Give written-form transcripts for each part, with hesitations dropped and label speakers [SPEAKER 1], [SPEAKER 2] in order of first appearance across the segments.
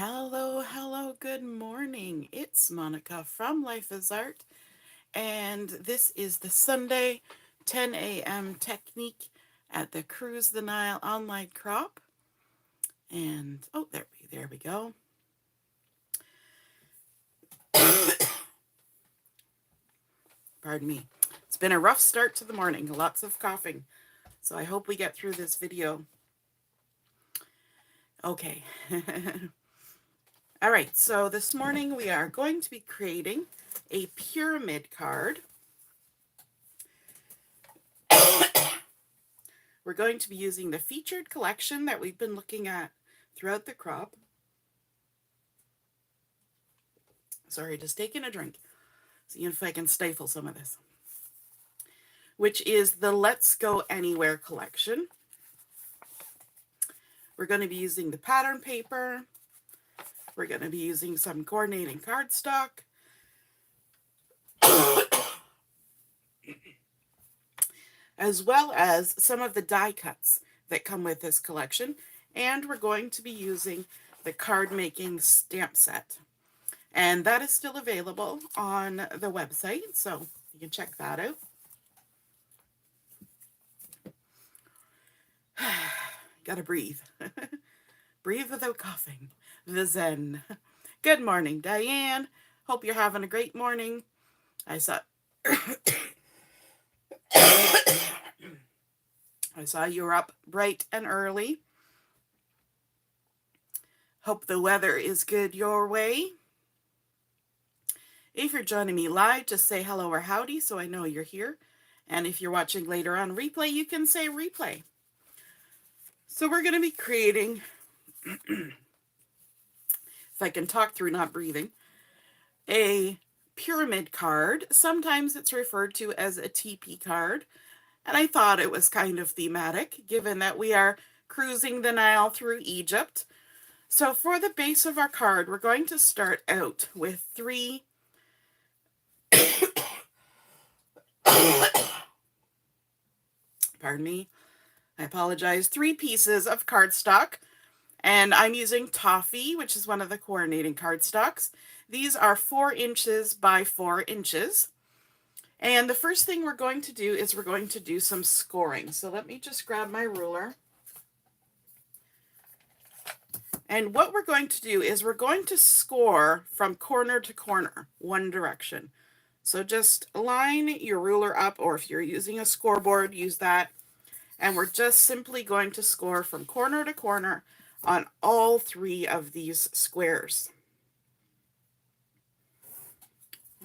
[SPEAKER 1] Hello, hello, good morning. It's Monica from Life is Art, and this is the Sunday 10 a.m. technique at the Cruise the Nile online crop. And oh, there we go. Pardon me. It's been a rough start to the morning, lots of coughing. So I hope we get through this video. Okay. All right, so this morning we are going to be creating a pyramid card. We're going to be using the featured collection that we've been looking at throughout the crop. Sorry, just taking a drink. See if I can stifle some of this. Which is the Let's Go Anywhere collection. We're going to be using the pattern paper. We're going to be using some coordinating cardstock. As well as some of the die cuts that come with this collection. And we're going to be using the card making stamp set. And that is still available on the website, so you can check that out. Gotta breathe. Breathe without coughing. The Zen. Good morning, Diane. Hope you're having a great morning. I saw you were up bright and early. Hope the weather is good your way. If you're joining me live, just say hello or howdy so I know you're here. And if you're watching later on replay, you can say replay. So we're going to be creating, if I can talk through not breathing, a pyramid card. Sometimes it's referred to as a teepee card. And I thought it was kind of thematic, given that we are cruising the Nile through Egypt. So for the base of our card, we're going to start out with 3 pardon me, I apologize, 3 pieces of cardstock, and I'm using Toffee, which is one of the coordinating cardstocks. These are 4 inches by 4 inches. And the first thing we're going to do is we're going to do some scoring. So let me just grab my ruler. And what we're going to do is we're going to score from corner to corner, one direction. So just line your ruler up, or if you're using a scoreboard, use that. And we're just simply going to score from corner to corner on all 3 of these squares.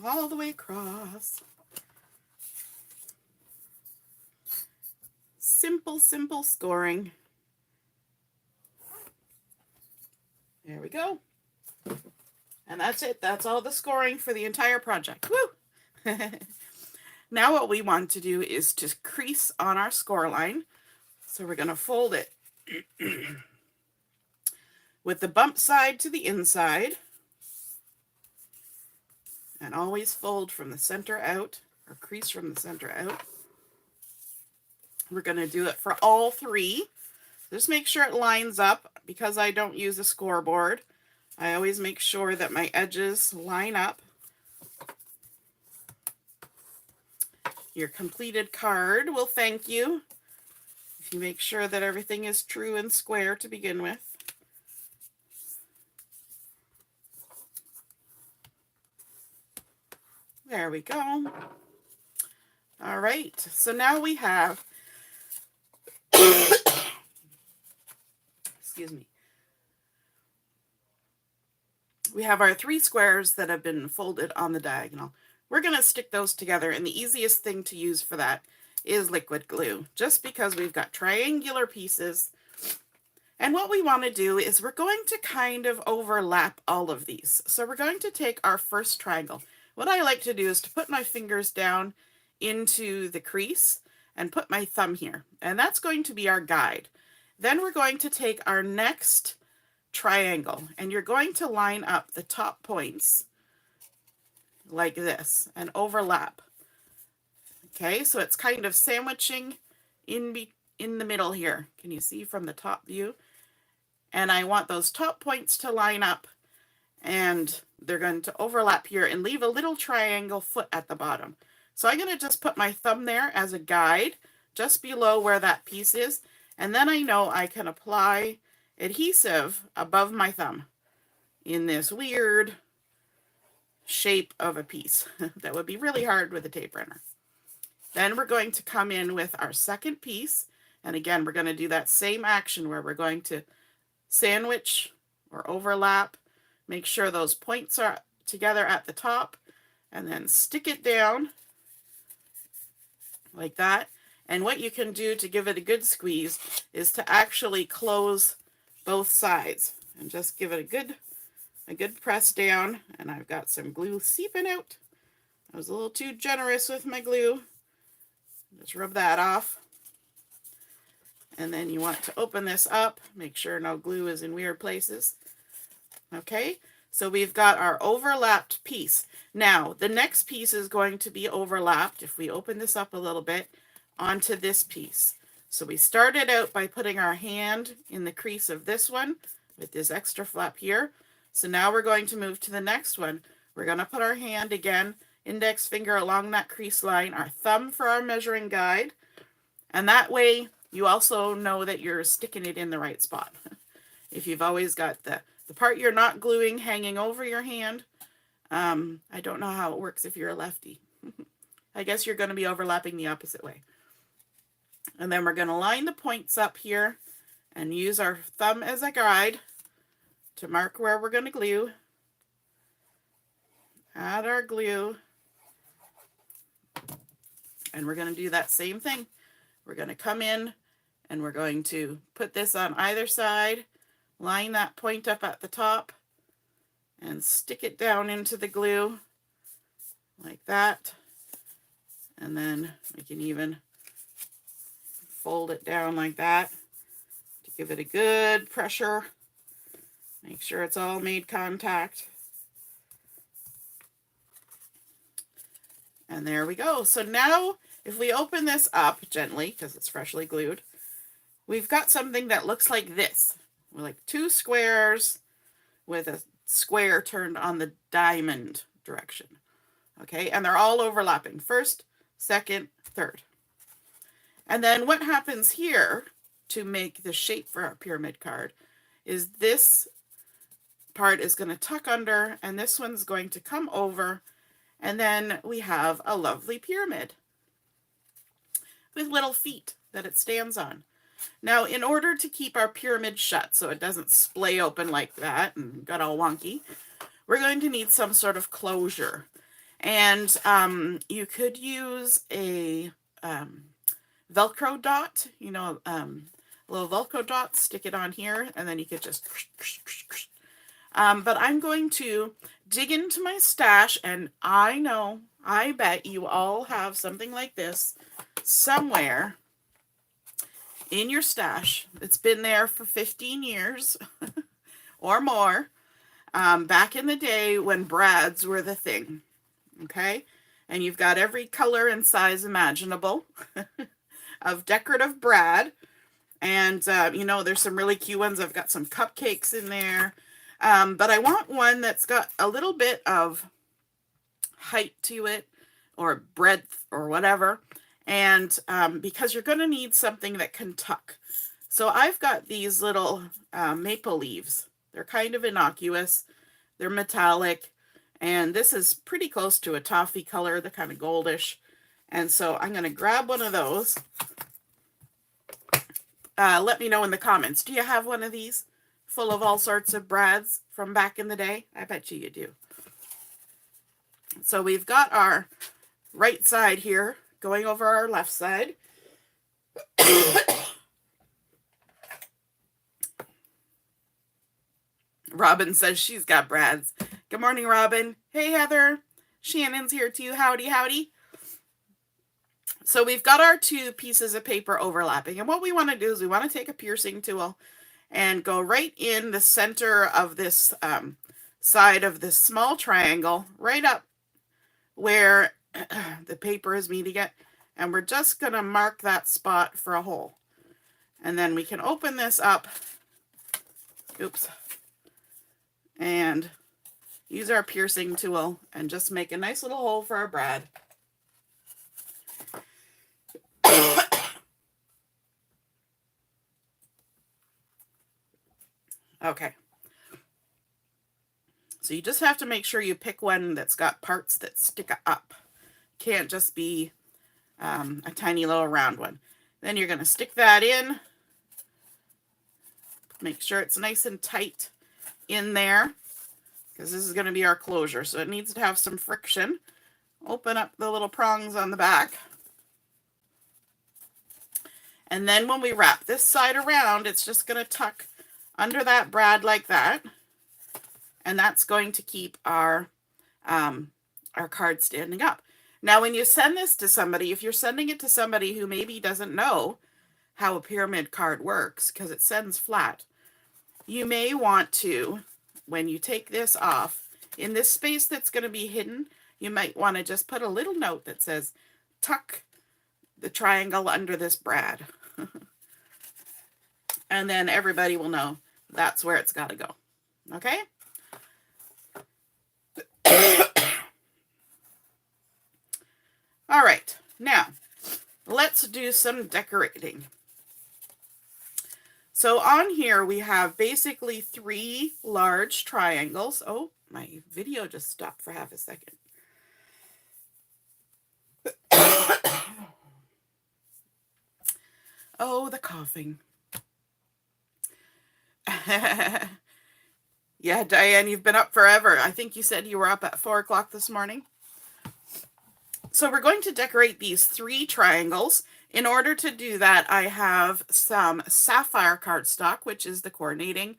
[SPEAKER 1] All the way across. Simple, simple scoring. There we go. And that's it. That's all the scoring for the entire project. Woo! Now what we want to do is to crease on our score line. So we're going to fold it with the bump side to the inside. And always fold from the center out, or crease from the center out. We're going to do it for all 3. Just make sure it lines up. Because I don't use a scoreboard, I always make sure that my edges line up. Your completed card will thank you if you make sure that everything is true and square to begin with. There we go. All right, so now we have, excuse me, we have our 3 squares that have been folded on the diagonal. We're going to stick those together, and the easiest thing to use for that is liquid glue, just because we've got triangular pieces. And what we want to do is we're going to kind of overlap all of these. So we're going to take our first triangle. What I like to do is to put my fingers down into the crease and put my thumb here. And that's going to be our guide. Then we're going to take our next triangle, and you're going to line up the top points like this and overlap. Okay, so it's kind of sandwiching in the middle here. Can you see from the top view? and I want those top points to line up, and they're going to overlap here and leave a little triangle foot at the bottom. So I'm going to just put my thumb there as a guide just below where that piece is, and then I know I can apply adhesive above my thumb in this weird shape of a piece. That would be really hard with a tape runner. Then we're going to come in with our second piece, and again we're going to do that same action where we're going to sandwich or overlap, make sure those points are together at the top, and then stick it down like that. And what you can do to give it a good squeeze is to actually close both sides and just give it a good press down. And I've got some glue seeping out. I was a little too generous with my glue. Just rub that off. And then you want to open this up, make sure no glue is in weird places. Okay, so we've got our overlapped piece. Now, the next piece is going to be overlapped, if we open this up a little bit, onto this piece. So we started out by putting our hand in the crease of this one with this extra flap here. So now we're going to move to the next one. We're going to put our hand again, index finger along that crease line, our thumb for our measuring guide, and that way you also know that you're sticking it in the right spot. If you've always got the part you're not gluing hanging over your hand, I don't know how it works if you're a lefty. I guess you're going to be overlapping the opposite way. And then we're going to line the points up here and use our thumb as a guide to mark where we're going to glue. Add our glue. And we're going to do that same thing. We're going to come in and we're going to put this on either side, line that point up at the top, and stick it down into the glue like that. And then we can even fold it down like that to give it a good pressure. Make sure it's all made contact. And there we go. So now if we open this up gently, because it's freshly glued, we've got something that looks like this. Like two squares with a square turned on the diamond direction. Okay, and they're all overlapping. First, second, third. And then what happens here to make the shape for our pyramid card is this part is going to tuck under and this one's going to come over, and then we have a lovely pyramid with little feet that it stands on. Now, in order to keep our pyramid shut so it doesn't splay open like that and got all wonky, we're going to need some sort of closure. And you could use a Velcro dot, you know, a little Velcro dot, stick it on here, and then you could just... but I'm going to dig into my stash, and I know, I bet you all have something like this somewhere in your stash. It's been there for 15 years or more, back in the day when brads were the thing, okay? And you've got every color and size imaginable of decorative brad. And, you know, there's some really cute ones. I've got some cupcakes in there. But I want one that's got a little bit of height to it, or breadth, or whatever. And because you're going to need something that can tuck. So I've got these little maple leaves. They're kind of innocuous. They're metallic. And this is pretty close to a toffee color. They're kind of goldish. And so I'm going to grab one of those. Let me know in the comments. Do you have one of these full of all sorts of brads from back in the day? I bet you do. So we've got our right side here going over our left side. Robin says she's got brads. Good morning, Robin. Hey, Heather. Shannon's here too. Howdy, howdy. So we've got our two pieces of paper overlapping. And what we want to do is we want to take a piercing tool and go right in the center of this side of this small triangle, right up where the paper is meeting it. And we're just going to mark that spot for a hole. And then we can open this up Oops. And use our piercing tool and just make a nice little hole for our brad. Okay. So you just have to make sure you pick one that's got parts that stick up. Can't just be a tiny little round one. Then you're going to stick that in. Make sure it's nice and tight in there, because this is going to be our closure. So it needs to have some friction. Open up the little prongs on the back. And then when we wrap this side around, it's just going to tuck under that brad like that. And that's going to keep our card standing up. Now, when you send this to somebody, if you're sending it to somebody who maybe doesn't know how a pyramid card works, because it sends flat, you may want to, when you take this off, in this space that's going to be hidden, you might want to just put a little note that says, tuck the triangle under this brad. And then everybody will know that's where it's got to go. Okay? All right, now let's do some decorating. So on here we have basically 3 large triangles. Oh, my video just stopped for half a second. Oh, the coughing. Yeah, Diane, you've been up forever. I think you said you were up at 4 o'clock this morning. So we're going to decorate these 3 triangles. In order to do that, I have some Sapphire cardstock, which is the coordinating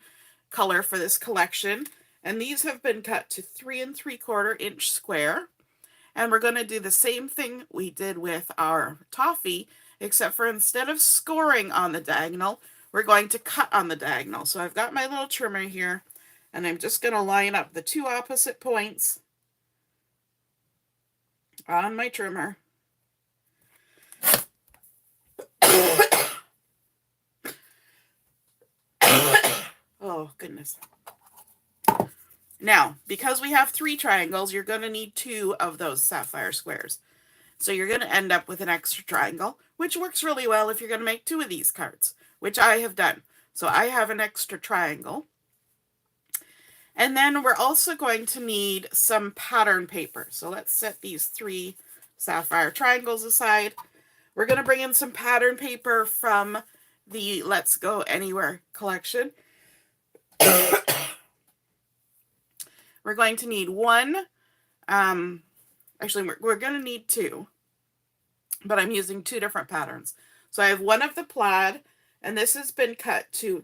[SPEAKER 1] color for this collection. And these have been cut to 3 3/4 inch square. And we're going to do the same thing we did with our Toffee, except for instead of scoring on the diagonal, we're going to cut on the diagonal. So I've got my little trimmer here, and I'm just going to line up the 2 opposite points on my trimmer. Oh, goodness. Now, because we have 3 triangles, you're going to need 2 of those sapphire squares. So you're going to end up with an extra triangle, which works really well if you're going to make 2 of these cards, which I have done. So I have an extra triangle. And then we're also going to need some pattern paper. So let's set these 3 sapphire triangles aside. We're going to bring in some pattern paper from the Let's Go Anywhere collection. We're going to need 1. Actually, we're going to need 2. But I'm using 2 different patterns. So I have 1 of the plaid, and this has been cut to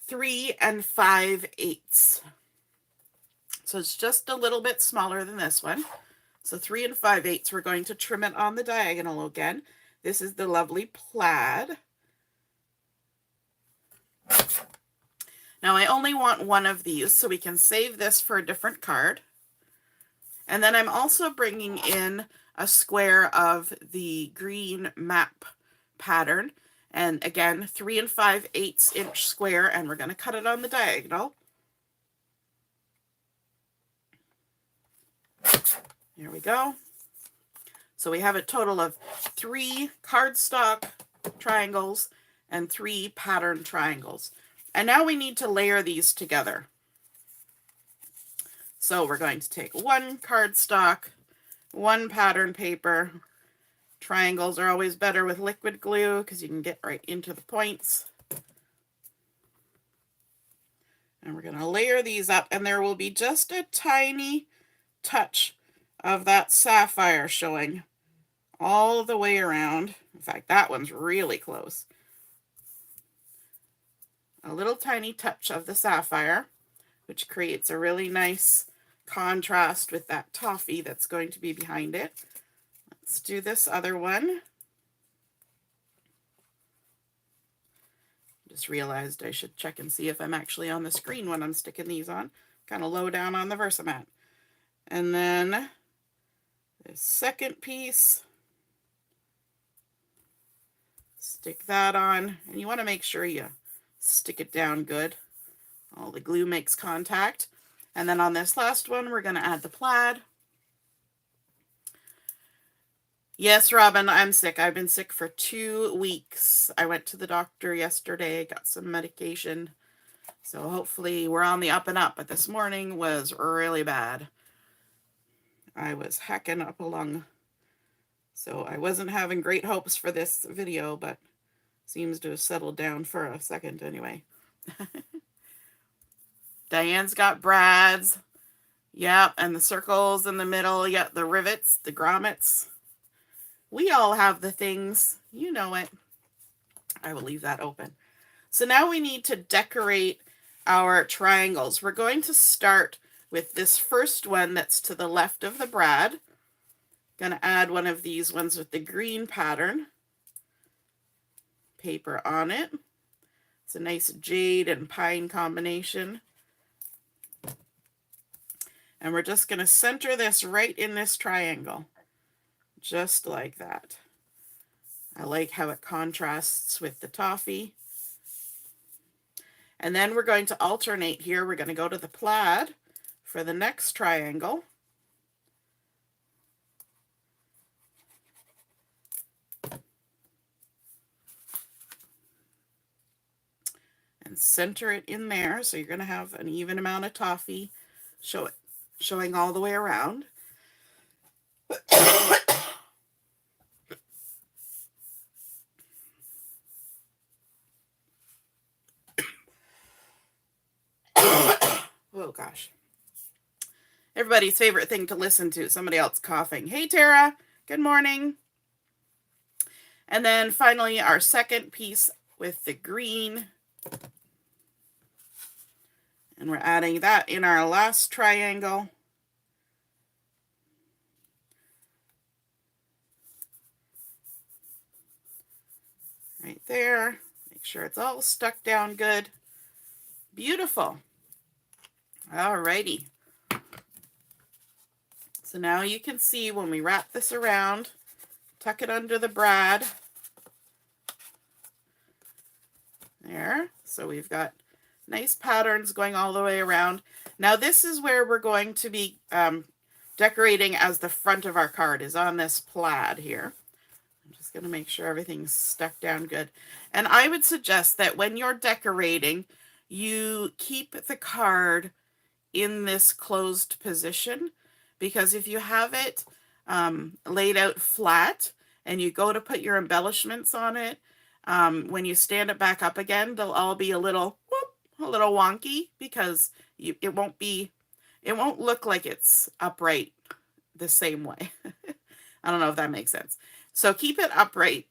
[SPEAKER 1] 3 5/8. So it's just a little bit smaller than this one. So 3 5/8, we're going to trim it on the diagonal again. This is the lovely plaid. Now I only want 1 of these, so we can save this for a different card. And then I'm also bringing in a square of the green map pattern. And again, 3 5/8 inch square, and we're going to cut it on the diagonal. Here we go. So we have a total of 3 cardstock triangles and 3 pattern triangles. And now we need to layer these together. So we're going to take 1 cardstock, 1 pattern paper. Triangles are always better with liquid glue because you can get right into the points. And we're going to layer these up, and there will be just a tiny touch of that sapphire showing all the way around. In fact, that one's really close. A little tiny touch of the sapphire, which creates a really nice contrast with that toffee that's going to be behind it. Let's do this other one. Just realized I should check and see if I'm actually on the screen when I'm sticking these on. Kind of low down on the Versamat. And then the second piece, stick that on, and you want to make sure you stick it down good All the glue makes contact. And then on this last one, we're going to add the plaid. Yes, Robin, I'm sick. I've been sick for 2 weeks. I went to the doctor yesterday, got some medication. So hopefully we're on the up and up, but this morning was really bad. I was hacking up a lung. So I wasn't having great hopes for this video, but seems to have settled down for a second anyway. Diane's got brads. Yep, and the circles in the middle. Yep, the rivets, the grommets. We all have the things. You know it. I will leave that open. So now we need to decorate our triangles. We're going to start with this first one that's to the left of the brad. Going to add one of these ones with the green pattern paper on it. It's a nice jade and pine combination. And we're just going to center this right in this triangle. Just like that. I like how it contrasts with the toffee. And then we're going to alternate here. We're going to go to the plaid for the next triangle. And center it in there. So you're going to have an even amount of toffee showing all the way around. Oh gosh. Everybody's favorite thing to listen to, somebody else coughing. Hey Tara, good morning. And then finally our second piece with the green. And we're adding that in our last triangle. Right there. Make sure it's all stuck down good. Beautiful. Alrighty. So now you can see when we wrap this around, tuck it under the brad. There. So we've got nice patterns going all the way around. Now this is where we're going to be decorating as the front of our card is on this plaid here. I'm just going to make sure everything's stuck down good. And I would suggest that when you're decorating, you keep the card in this closed position, because if you have it laid out flat and you go to put your embellishments on it, when you stand it back up again, they'll all be a little wonky, because it won't look like it's upright the same way. I don't know if that makes sense. So keep it upright,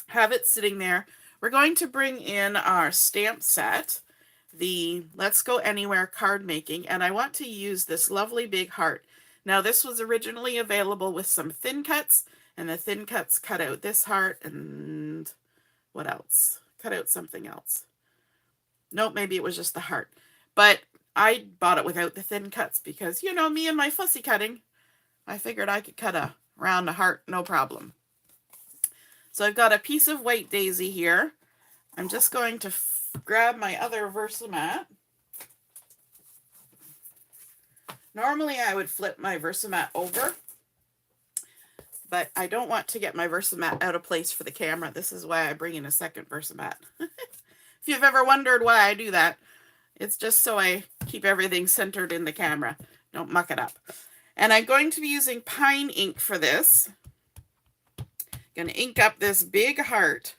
[SPEAKER 1] have it sitting there. We're going to bring in our stamp set, the Let's Go Anywhere Cardmaking, and I want to use this lovely big heart. Now this was originally available with some thin cuts, and the thin cuts cut out this heart and what else? Cut out something else. Nope, maybe it was just the heart. But I bought it without the thin cuts because, you know, me and my fussy cutting, I figured I could cut around a heart, no problem. So I've got a piece of white daisy here. I'm just going to grab my other Versamat. Normally I would flip my Versamat over, but I don't want to get my Versamat out of place for the camera. This is why I bring in a second Versamat. If you've ever wondered why I do that, it's just so I keep everything centered in the camera. Don't muck it up. And I'm going to be using pine ink for this. Going to ink up this big heart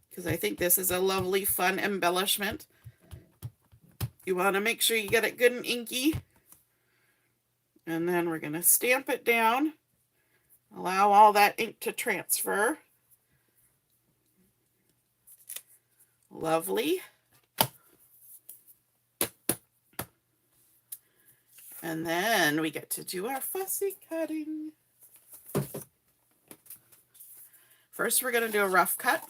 [SPEAKER 1] because I think this is a lovely, fun embellishment. You want to make sure you get it good and inky. And then we're going to stamp it down. Allow all that ink to transfer. Lovely. And then we get to do our fussy cutting. First, we're going to do a rough cut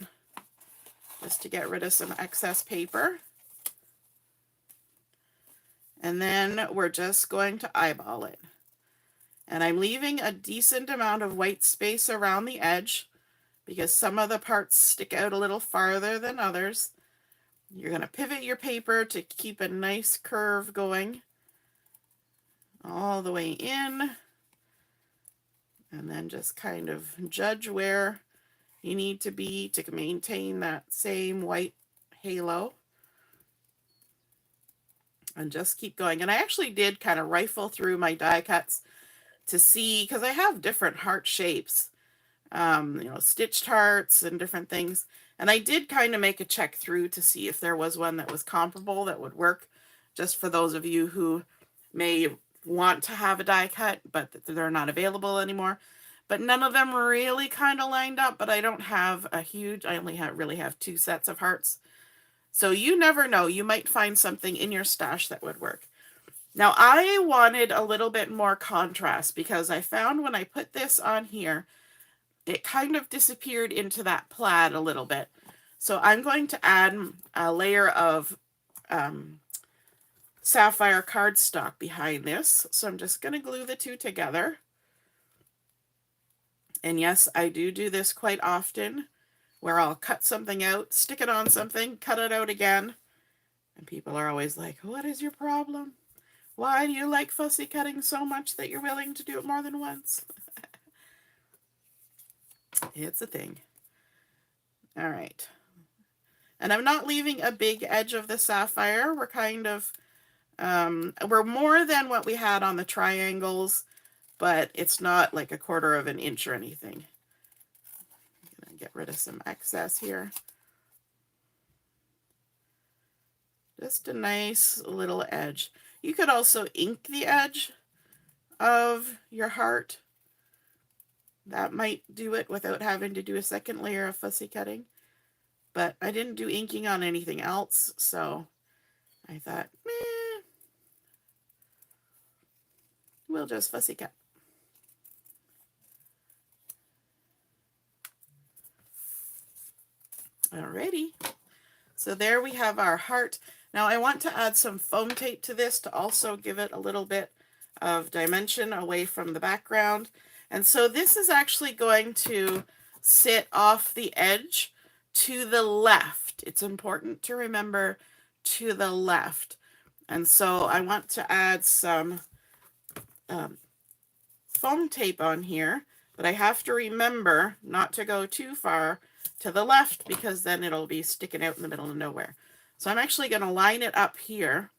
[SPEAKER 1] just to get rid of some excess paper. And then we're just going to eyeball it. And I'm leaving a decent amount of white space around the edge because some of the parts stick out a little farther than others. You're going to pivot your paper to keep a nice curve going all the way in, and then just kind of judge where you need to be to maintain that same white halo. And just keep going. And I actually did kind of rifle through my die cuts to see, because I have different heart shapes, stitched hearts and different things. And I did kind of make a check through to see if there was one that was comparable that would work, just for those of you who may want to have a die cut, but they're not available anymore. But none of them really kind of lined up, but I don't have a huge, I only really have 2 sets of hearts. So you never know, you might find something in your stash that would work. Now I wanted a little bit more contrast because I found when I put this on here, it kind of disappeared into that plaid a little bit. So I'm going to add a layer of Sapphire cardstock behind this. So I'm just going to glue the two together. And yes, I do this quite often, where I'll cut something out, stick it on something, cut it out again. And people are always like, what is your problem? Why do you like fussy cutting so much that you're willing to do it more than once? It's a thing. All right. And I'm not leaving a big edge of the sapphire. We're kind of, we're more than what we had on the triangles, but it's not like 1/4 of an inch or anything. I'm going to get rid of some excess here. Just a nice little edge. You could also ink the edge of your heart. That might do it without having to do a second layer of fussy cutting. But I didn't do inking on anything else, so I thought, we'll just fussy cut. Alrighty. So there we have our heart. Now I want to add some foam tape to this to also give it a little bit of dimension away from the background. And so this is actually going to sit off the edge to the left. It's important to remember to the left. And so I want to add some foam tape on here, but I have to remember not to go too far to the left because then it'll be sticking out in the middle of nowhere. So I'm actually going to line it up here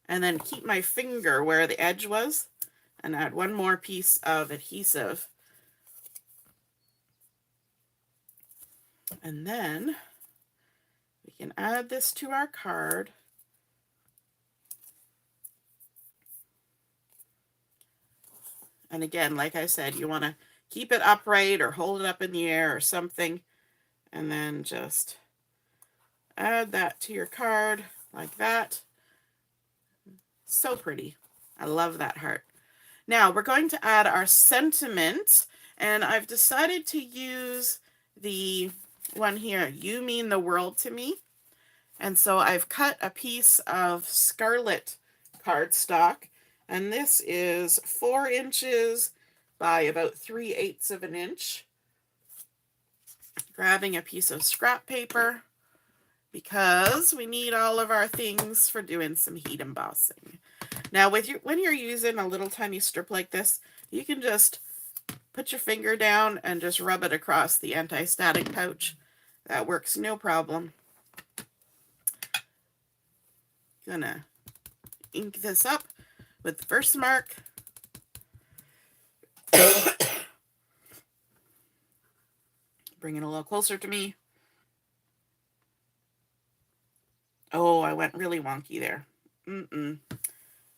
[SPEAKER 1] and then keep my finger where the edge was and add one more piece of adhesive. And then we can add this to our card. And again, like I said, you want to keep it upright or hold it up in the air or something. And then just add that to your card like that. So pretty. I love that heart. Now we're going to add our sentiment. And I've decided to use the one here, You Mean the World to Me. And so I've cut a piece of scarlet cardstock. And this is 4 inches by about 3/8 of an inch. Grabbing a piece of scrap paper because we need all of our things for doing some heat embossing. Now when you're using a little tiny strip like this, you can just put your finger down and just rub it across the anti-static pouch. That works no problem. Gonna ink this up with the first mark. Bring it a little closer to me. Oh, I went really wonky there.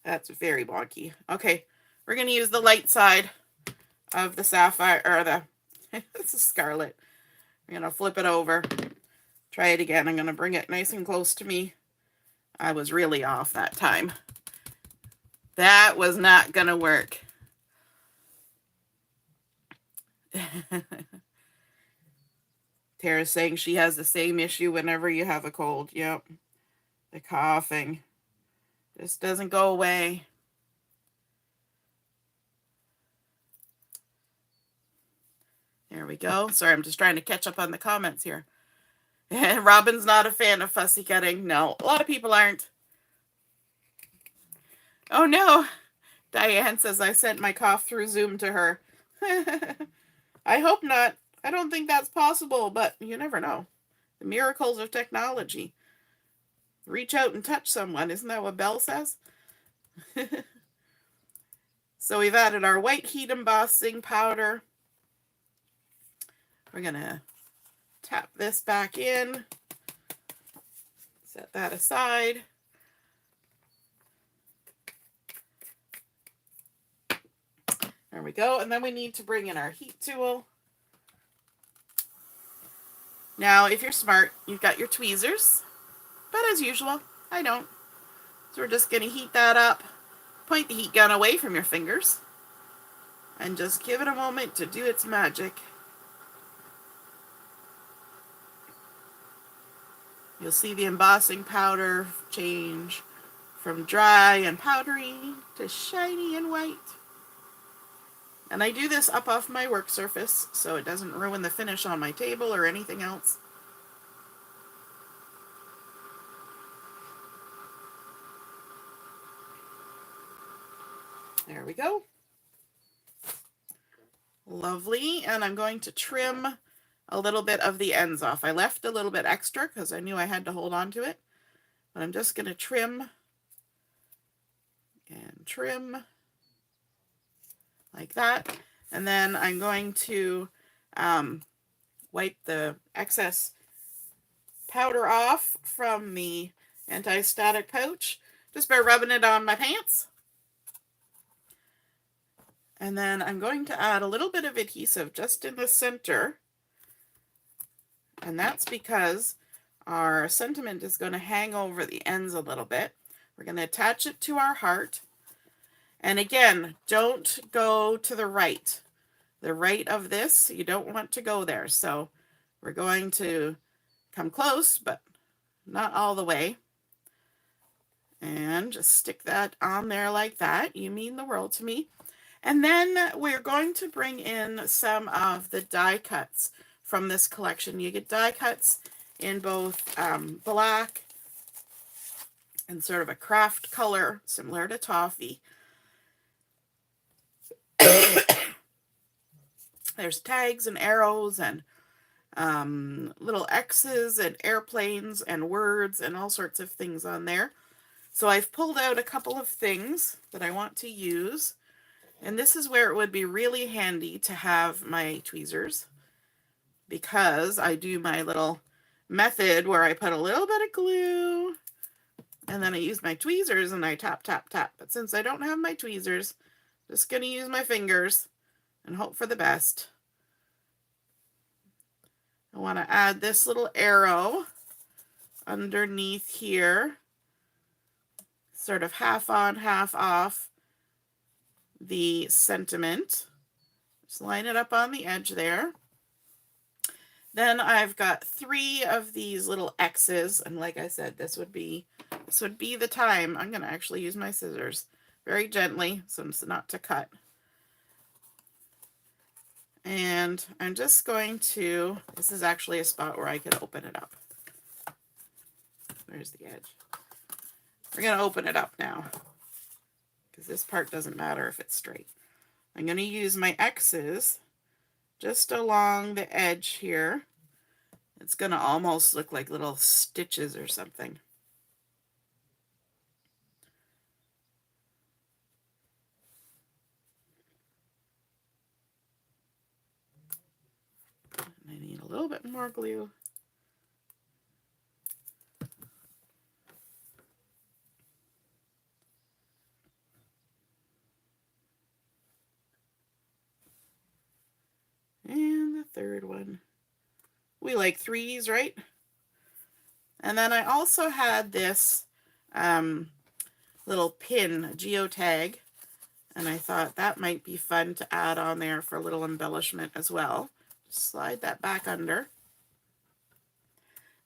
[SPEAKER 1] That's very wonky. Okay, we're going to use the light side of the sapphire, or it's a scarlet. I'm going to flip it over. Try it again. I'm going to bring it nice and close to me. I was really off that time. That was not going to work. Tara's saying she has the same issue whenever you have a cold. Yep. The coughing just doesn't go away. There we go. Sorry, I'm just trying to catch up on the comments here. And Robin's not a fan of fussy cutting. No, a lot of people aren't. Oh no, Diane says I sent my cough through Zoom to her. I hope not. I don't think that's possible, but you never know. The miracles of technology. Reach out and touch someone. Isn't that what Belle says? So we've added our white heat embossing powder. We're going to tap this back in. Set that aside. There we go. And then we need to bring in our heat tool. Now, if you're smart, you've got your tweezers. But as usual, I don't. So we're just going to heat that up. Point the heat gun away from your fingers. And just give it a moment to do its magic. You'll see the embossing powder change from dry and powdery to shiny and white. And I do this up off my work surface so it doesn't ruin the finish on my table or anything else. There we go. Lovely. And I'm going to trim a little bit of the ends off. I left a little bit extra because I knew I had to hold on to it. But I'm just going to trim and trim like that. And then I'm going to wipe the excess powder off from the anti-static pouch just by rubbing it on my pants. And then I'm going to add a little bit of adhesive just in the center. And that's because our sentiment is going to hang over the ends a little bit. We're going to attach it to our heart. And again, don't go to the right. The right of this, you don't want to go there. So we're going to come close, but not all the way. And just stick that on there like that. You mean the world to me. And then we're going to bring in some of the die cuts from this collection. You get die cuts in both black and sort of a craft color, similar to Toffee. There's tags and arrows and little X's and airplanes and words and all sorts of things on there. So I've pulled out a couple of things that I want to use. And this is where it would be really handy to have my tweezers, because I do my little method where I put a little bit of glue and then I use my tweezers and I tap, tap, tap. But since I don't have my tweezers, I'm just going to use my fingers and hope for the best. I want to add this little arrow underneath here, sort of half on, half off the sentiment. Just line it up on the edge there. Then I've got 3 of these little X's, and like I said, this would be the time. I'm going to actually use my scissors very gently so as not to cut. And I'm just going to, this is actually a spot where I could open it up. Where's the edge? We're going to open it up now, because this part doesn't matter if it's straight. I'm going to use my X's just along the edge here. It's going to almost look like little stitches or something. And I need a little bit more glue. And the third one. We like 3s, right? And then I also had this little pin, geotag, and I thought that might be fun to add on there for a little embellishment as well. Just slide that back under.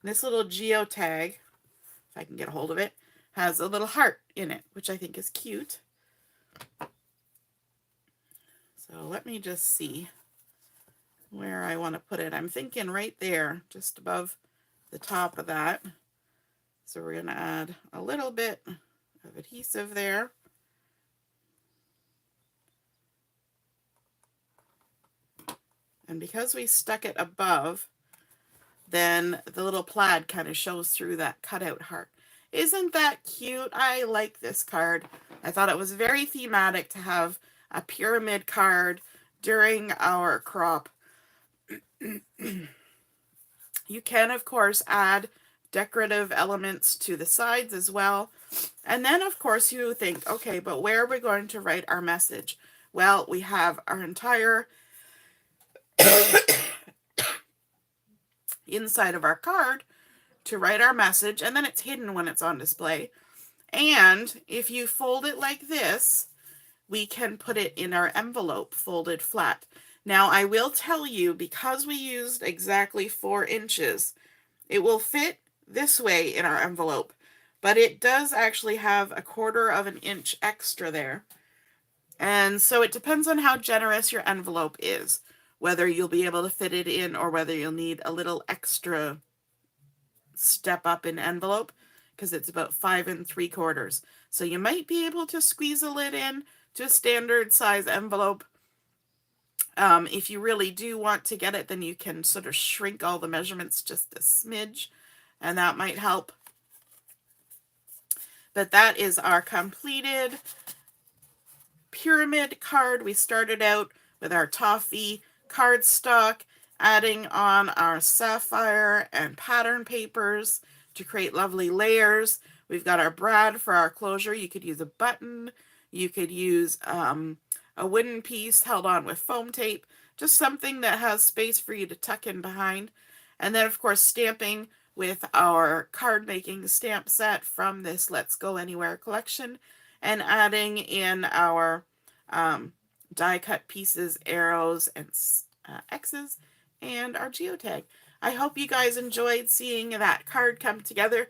[SPEAKER 1] And this little geotag, if I can get a hold of it, has a little heart in it, which I think is cute. So let me just see where I want to put it. I'm thinking right there, just above the top of that. So we're going to add a little bit of adhesive there. And because we stuck it above, then the little plaid kind of shows through that cutout heart. Isn't that cute? I like this card. I thought it was very thematic to have a pyramid card during our crop. You can, of course, add decorative elements to the sides as well. And then, of course, you think, okay, but where are we going to write our message? Well, we have our entire inside of our card to write our message, and then it's hidden when it's on display. And if you fold it like this, we can put it in our envelope folded flat. Now, I will tell you, because we used exactly 4 inches, it will fit this way in our envelope, but it does actually have a 1/4 of an inch extra there. And so it depends on how generous your envelope is, whether you'll be able to fit it in or whether you'll need a little extra step up in envelope, because it's about 5 3/4. So you might be able to squeeze a lid in to a standard size envelope. If you really do want to get it, then you can sort of shrink all the measurements just a smidge, and that might help. But that is our completed pyramid card. We started out with our Toffee cardstock, adding on our sapphire and pattern papers to create lovely layers. We've got our brad for our closure. You could use a button. You could use a wooden piece held on with foam tape, just something that has space for you to tuck in behind. And then, of course, stamping with our card making stamp set from this Let's Go Anywhere collection, and adding in our die cut pieces, arrows, and X's, and our geotag. I hope you guys enjoyed seeing that card come together.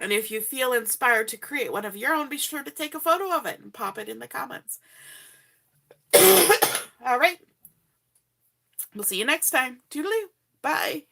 [SPEAKER 1] And if you feel inspired to create one of your own, be sure to take a photo of it and pop it in the comments. All right. We'll see you next time. Toodaloo. Bye.